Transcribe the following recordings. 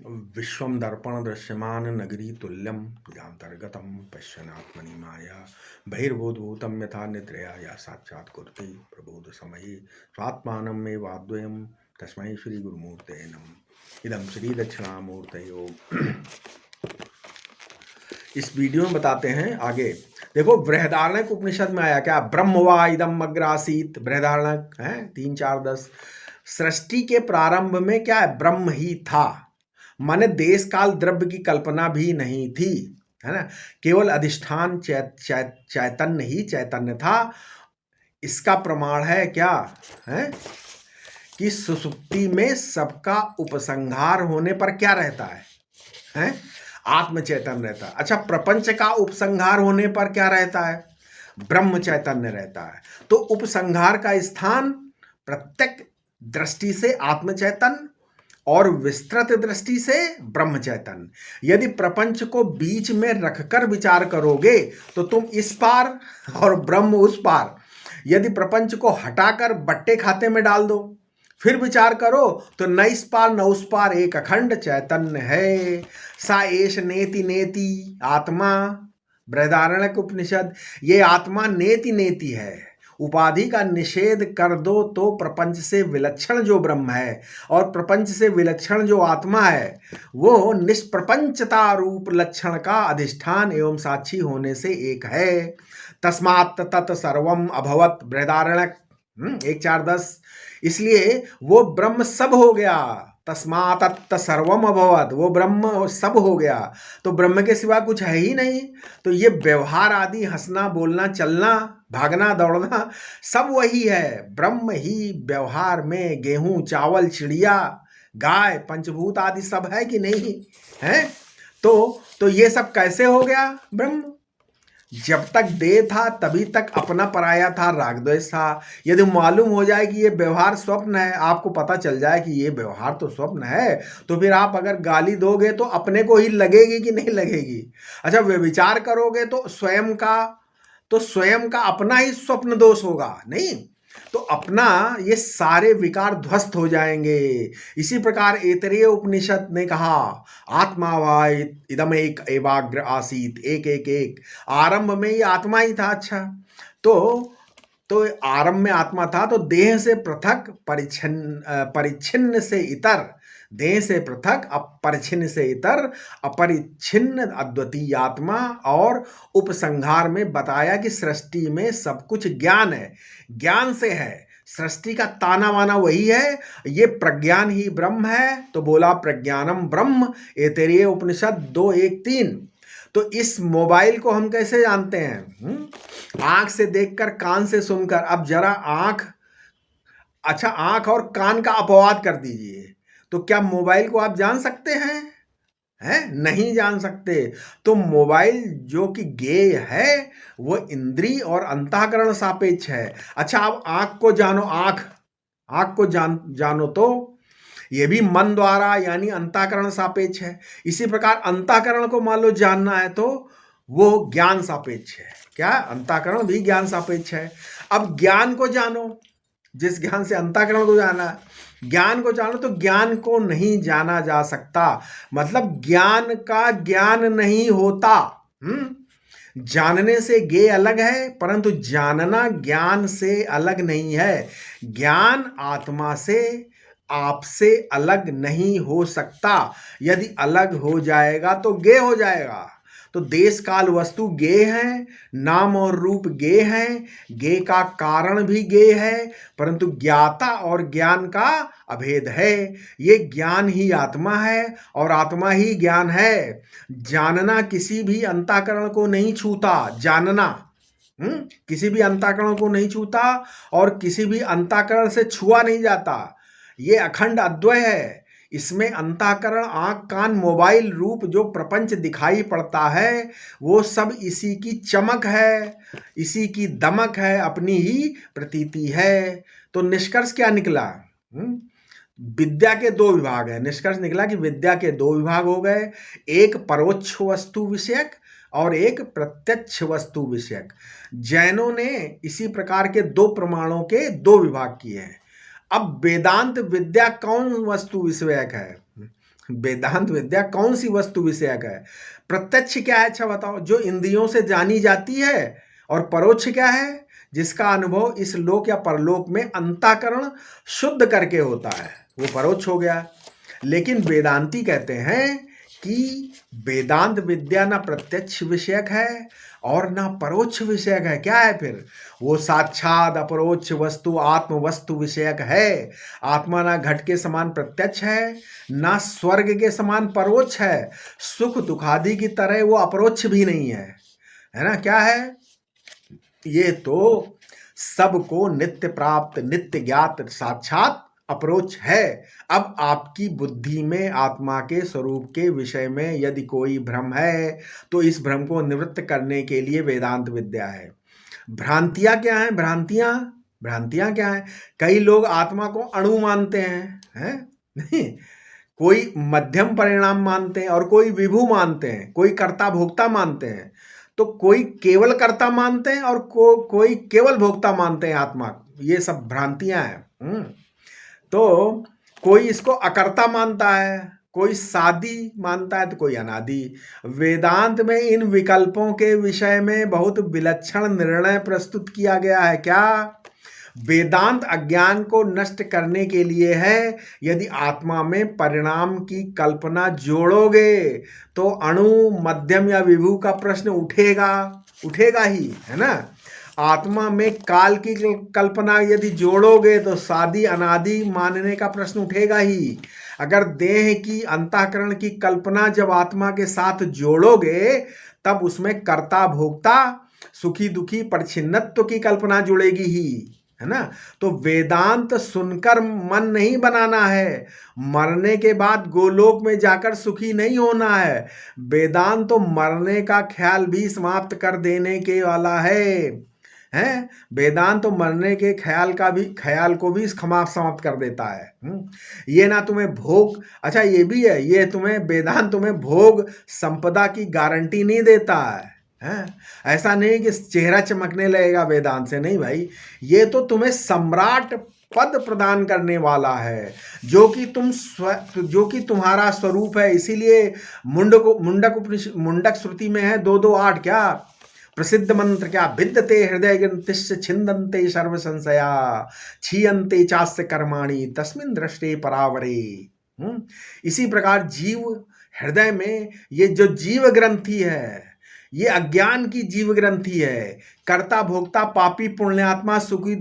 विश्वं दर्पण दृश्यमान नगरी तुल्यं यान्तर्गतं पश्यन्नात्मनि माया बहिर्भूतभूतं यथा निद्रया या साक्षात् कुरुते प्रबोध समये स्वात्मानमेवाद्वयं तस्मै श्री गुरुमूर्तये नमः। इदं श्री दक्षिणामूर्तयो। इस वीडियो में बताते हैं आगे। देखो, बृहदारण्यक उपनिषद में आया क्या, ब्रह्म वा इदम अग्रासीत। बृहदारण्यक है 3-4-10। सृष्टि के प्रारंभ में क्या है, ब्रह्म ही था। माने देश काल द्रव्य की कल्पना भी नहीं थी, है ना। केवल अधिष्ठान चैतन्य ही चैतन्य था। इसका प्रमाण है क्या है कि सुसुप्ति में सबका उपसंहार होने पर क्या रहता है? आत्म चैतन्य रहता है। अच्छा, प्रपंच का उपसंहार होने पर क्या रहता है? ब्रह्म चैतन्य रहता है। तो उपसंहार का स्थान प्रत्यक्ष दृष्टि से आत्म चैतन्य और विस्तृत दृष्टि से ब्रह्म चैतन्य। यदि प्रपंच को बीच में रखकर विचार करोगे तो तुम इस पार और ब्रह्म उस पार। यदि प्रपंच को हटाकर बट्टे खाते में डाल दो, फिर विचार करो तो न इस पार न उस पार एक अखंड चैतन्य है। सा एष नेति नेति आत्मा। बृहदारण्यक उपनिषद, ये आत्मा नेति नेति है। उपाधि का निषेध कर दो तो प्रपंच से विलक्षण जो ब्रह्म है और प्रपंच से विलक्षण जो आत्मा है वो निष्प्रपंचता रूप लक्षण का अधिष्ठान एवं साक्षी होने से एक है। तस्मात् तत् सर्वम अभवत। बृहदारण्यक 1-4-10। इसलिए वो ब्रह्म सब हो गया। तस्मात् तत् सर्वम अभवत, वो ब्रह्म सब हो गया। तो ब्रह्म के सिवा कुछ है ही नहीं। तो ये व्यवहार आदि, हंसना बोलना चलना भागना दौड़ना, सब वही है। ब्रह्म ही व्यवहार में गेहूं चावल चिड़िया गाय पंचभूत आदि सब है कि नहीं है। तो ये सब कैसे हो गया ब्रह्म? जब तक देह था तभी तक अपना पराया था, राग द्वेष था। यदि मालूम हो जाए कि ये व्यवहार स्वप्न है, आपको पता चल जाए कि ये व्यवहार तो स्वप्न है, तो फिर आप अगर गाली दोगे तो अपने को ही लगेगी कि नहीं लगेगी? अच्छा, वे विचार करोगे तो स्वयं का अपना ही स्वप्न दोष होगा नहीं, तो अपना ये सारे विकार ध्वस्त हो जाएंगे। इसी प्रकार ऐतरेय उपनिषद ने कहा, आत्मा वा इदम एक एवाग्र आसीत। एक एक एक आरंभ में ये आत्मा ही था। अच्छा, तो आरंभ में आत्मा था, तो देह से पृथक परिच्छिन्न से इतर, देह से पृथक अपरिच्छिन्न से इतर अपरिच्छिन्न अद्वितीय आत्मा। और उपसंहार में बताया कि सृष्टि में सब कुछ ज्ञान है, ज्ञान से है। सृष्टि का ताना वाना वही है, ये प्रज्ञान ही ब्रह्म है। तो बोला प्रज्ञानम ब्रह्म, ऐतरेय उपनिषद 2:1-3। तो इस मोबाइल को हम कैसे जानते हैं? आंख से देखकर, कान से सुनकर। अब जरा अच्छा, आंख और कान का अपवाद कर दीजिए, तो क्या मोबाइल को आप जान सकते हैं? नहीं जान सकते। तो मोबाइल जो कि ज्ञेय है वो इंद्रिय और अंतःकरण सापेक्ष है। अच्छा, अब आंख को जानो, आंख को जानो तो ये भी मन द्वारा यानी अंतःकरण सापेक्ष है। इसी प्रकार अंतःकरण को मान लो जानना है तो वो ज्ञान सापेक्ष है। क्या? अंतःकरण भी ज्ञान सापेक्ष है। अब ज्ञान को जानो, जिस ज्ञान से अंतःकरण को जाना है, ज्ञान को जानो तो ज्ञान को नहीं जाना जा सकता। मतलब ज्ञान का ज्ञान नहीं होता। जानने से ज्ञेय अलग है, परंतु जानना ज्ञान से अलग नहीं है। ज्ञान आत्मा से, आपसे अलग नहीं हो सकता। यदि अलग हो जाएगा तो ज्ञेय हो जाएगा। तो देश काल वस्तु ज्ञेय है, नाम और रूप ज्ञेय है, ज्ञेय का कारण भी ज्ञेय है, परंतु ज्ञाता और ज्ञान का अभेद है। ये ज्ञान ही आत्मा है और आत्मा ही ज्ञान है। जानना किसी भी अंतःकरण को नहीं छूता। जानना किसी भी अंतःकरण को नहीं छूता और किसी भी अंतःकरण से छुआ नहीं जाता। ये अखंड अद्वय है। इसमें अंतःकरण, आंख कान मोबाइल रूप जो प्रपंच दिखाई पड़ता है वो सब इसी की चमक है, इसी की दमक है, अपनी ही प्रतीति है। तो निष्कर्ष क्या निकला? विद्या के 2 विभाग है। निष्कर्ष निकला कि विद्या के 2 विभाग हो गए, एक परोक्ष वस्तु विषयक और एक प्रत्यक्ष वस्तु विषयक। जैनों ने इसी प्रकार के 2 प्रमाणों के 2 विभाग किए हैं। अब वेदांत विद्या कौन वस्तु विषयक है? वेदांत विद्या कौन सी वस्तु विषयक है? प्रत्यक्ष क्या है? अच्छा बताओ। जो इंद्रियों से जानी जाती है। और परोक्ष क्या है? जिसका अनुभव इस लोक या परलोक में अंतःकरण शुद्ध करके होता है, वो परोक्ष हो गया। लेकिन वेदांती कहते हैं कि वेदांत विद्या ना प्रत्यक्ष विषयक है और ना परोक्ष विषयक है। क्या है फिर? वो साक्षात अपरोक्ष वस्तु आत्म वस्तु विषयक है। आत्मा ना घट के समान प्रत्यक्ष है, ना स्वर्ग के समान परोक्ष है, सुख दुखादि की तरह वो अपरोक्ष भी नहीं है ना? क्या है? ये तो सबको नित्य प्राप्त नित्य ज्ञात साक्षात अप्रोच है। अब आपकी बुद्धि में आत्मा के स्वरूप के विषय में यदि कोई भ्रम है तो इस भ्रम को निवृत्त करने के लिए वेदांत विद्या है। भ्रांतियां क्या हैं? भ्रांतियां क्या हैं? कई लोग आत्मा को अणु मानते हैं नहीं, कोई मध्यम परिणाम मानते हैं और कोई विभू मानते हैं, कोई कर्ता भोक्ता मानते हैं। तो कोई केवल कर्ता मानते हैं और कोई केवल भोक्ता मानते हैं आत्मा। ये सब भ्रांतियां हैं। तो कोई इसको अकर्ता मानता है, कोई सादी मानता है, तो कोई अनादि। वेदांत में इन विकल्पों के विषय में बहुत विलक्षण निर्णय प्रस्तुत किया गया है। क्या? वेदांत अज्ञान को नष्ट करने के लिए है। यदि आत्मा में परिणाम की कल्पना जोड़ोगे तो अणु मध्यम या विभू का प्रश्न उठेगा ही, है ना? आत्मा में काल की कल्पना यदि जोड़ोगे तो सादी अनादि मानने का प्रश्न उठेगा ही। अगर देह की अंतःकरण की कल्पना जब आत्मा के साथ जोड़ोगे तब उसमें कर्ता भोक्ता सुखी दुखी परिच्छिन्नत्व की कल्पना जुड़ेगी ही, है ना? तो वेदांत सुनकर मन नहीं बनाना है, मरने के बाद गोलोक में जाकर सुखी नहीं होना है। वेदांत तो मरने का ख्याल भी समाप्त कर देने के वाला है। वेदांत तो मरने के ख्याल को भी समाप्त कर देता है। ये ना तुम्हें भोग, अच्छा ये भी है, ये वेदांत तुम्हें भोग संपदा की गारंटी नहीं देता है। ऐसा नहीं कि चेहरा चमकने लगेगा वेदांत से, नहीं भाई। ये तो तुम्हें सम्राट पद प्रदान करने वाला है, जो कि तुम्हारा स्वरूप है। इसीलिए मुंडक श्रुति में है 2-2-8 क्या प्रसिद्ध मंत्र, क्या? विद्यते हृदय ग्रंथिश्च छिन्दन्ते सर्व संशया क्षीयन्ते चास्य कर्माणि तस्मिन् दृष्टे परावरे। इसी प्रकार जीव हृदय में ये जो जीव ग्रंथि है, ये अज्ञान की जीव ग्रंथि है। कर्ता भोक्ता पापी पुण्यात्मा सुखी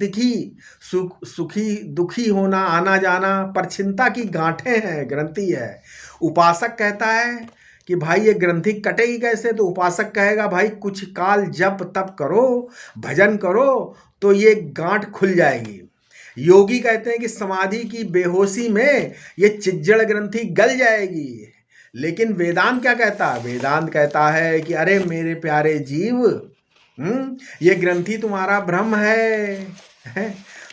दुखी होना आना जाना परछिन्नता की गांठें हैं, ग्रंथि है। उपासक कहता है कि भाई ये ग्रंथि कटेगी कैसे? तो उपासक कहेगा भाई कुछ काल जप तप करो, भजन करो तो ये गांठ खुल जाएगी। योगी कहते हैं कि समाधि की बेहोशी में ये चिज्जड़ ग्रंथि गल जाएगी। लेकिन वेदांत क्या कहता है? वेदांत कहता है कि अरे मेरे प्यारे जीव, ये ग्रंथि तुम्हारा भ्रम है।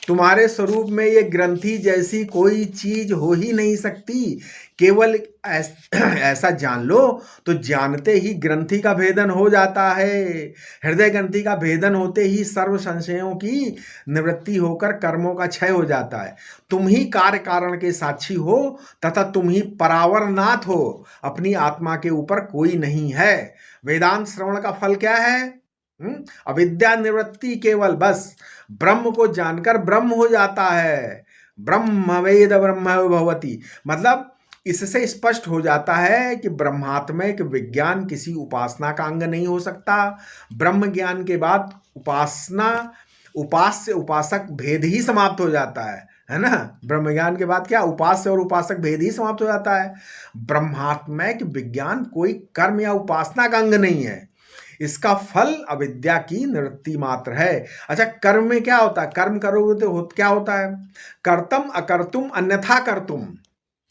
तुम्हारे स्वरूप में ये ग्रंथि जैसी कोई चीज हो ही नहीं सकती। केवल ऐसा जान लो तो जानते ही ग्रंथि का भेदन हो जाता है। हृदय ग्रंथि का भेदन होते ही सर्व संशयों की निवृत्ति होकर कर्मों का क्षय हो जाता है। तुम ही कार्य कारण के साक्षी हो तथा तुम ही परावरनाथ हो। अपनी आत्मा के ऊपर कोई नहीं है। वेदांत श्रवण का फल क्या है? अविद्या निवृत्ति। केवल बस ब्रह्म को जानकर ब्रह्म हो जाता है। ब्रह्मवेद ब्रह्म भवति, मतलब इससे स्पष्ट हो जाता है कि ब्रह्मात्मक विज्ञान किसी उपासना का अंग नहीं हो सकता। ब्रह्म ज्ञान के बाद उपास्य उपासक भेद ही समाप्त हो जाता है ना? ब्रह्म ज्ञान के बाद क्या? उपास्य और उपासक भेद ही समाप्त हो जाता है। ब्रह्मात्मक विज्ञान कोई कर्म या उपासना का अंग नहीं है। इसका फल अविद्या की निवृत्ति मात्र है। अच्छा, कर्म में क्या होता है? कर्म करोगे तो क्या होता है? कर्तम अकर्तुम अन्यथा कर्तुम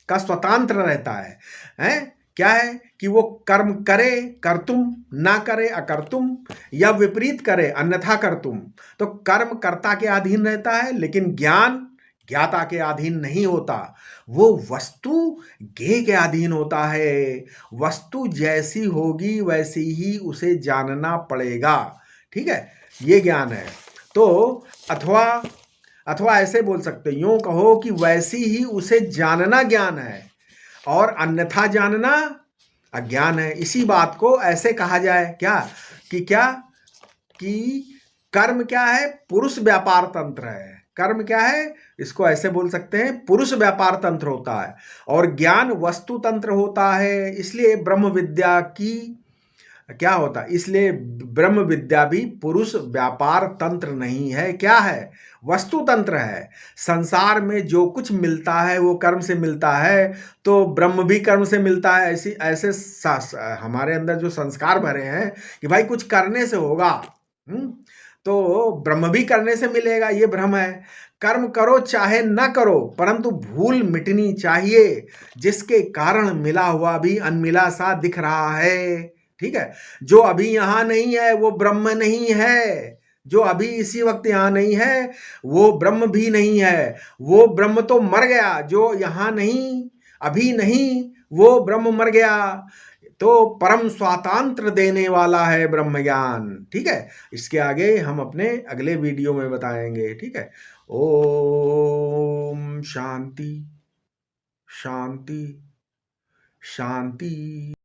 का स्वतंत्र रहता है। क्या है कि वो कर्म करे कर्तुम, ना करे अकर्तुम, या विपरीत करे अन्यथा कर्तुम। तो कर्म कर्ता के अधीन रहता है, लेकिन ज्ञान ज्ञाता के अधीन नहीं होता। वो वस्तु ज्ञेय के अधीन होता है। वस्तु जैसी होगी वैसी ही उसे जानना पड़ेगा। ठीक है, ये ज्ञान है। तो अथवा ऐसे बोल सकते, यूं कहो कि वैसी ही उसे जानना ज्ञान है। और अन्यथा जानना अज्ञान है। इसी बात को ऐसे कहा जाए क्या कि कर्म क्या है, पुरुष व्यापार तंत्र है। कर्म क्या है, इसको ऐसे बोल सकते हैं, पुरुष व्यापार तंत्र होता है और ज्ञान वस्तु तंत्र होता है। इसलिए ब्रह्म विद्या की क्या होता है, इसलिए ब्रह्म विद्या भी पुरुष व्यापार तंत्र नहीं है, क्या है, वस्तु तंत्र है। संसार में जो कुछ मिलता है वो कर्म से मिलता है, तो ब्रह्म भी कर्म से मिलता है। ऐसे हमारे अंदर जो संस्कार भरे हैं कि भाई कुछ करने से होगा, तो ब्रह्म भी करने से मिलेगा, ये भ्रम है। कर्म करो चाहे न करो, परंतु भूल मिटनी चाहिए, जिसके कारण मिला हुआ भी अनमिला सा दिख रहा है। ठीक है, जो अभी यहां नहीं है वो ब्रह्म नहीं है, जो अभी इसी वक्त यहां नहीं है वो ब्रह्म भी नहीं है। वो ब्रह्म तो मर गया, जो यहां नहीं, अभी नहीं, वो ब्रह्म मर गया। तो परम स्वातंत्र देने वाला है ब्रह्म ज्ञान। ठीक है, इसके आगे हम अपने अगले वीडियो में बताएंगे। ठीक है, ओम शांति शांति शांति।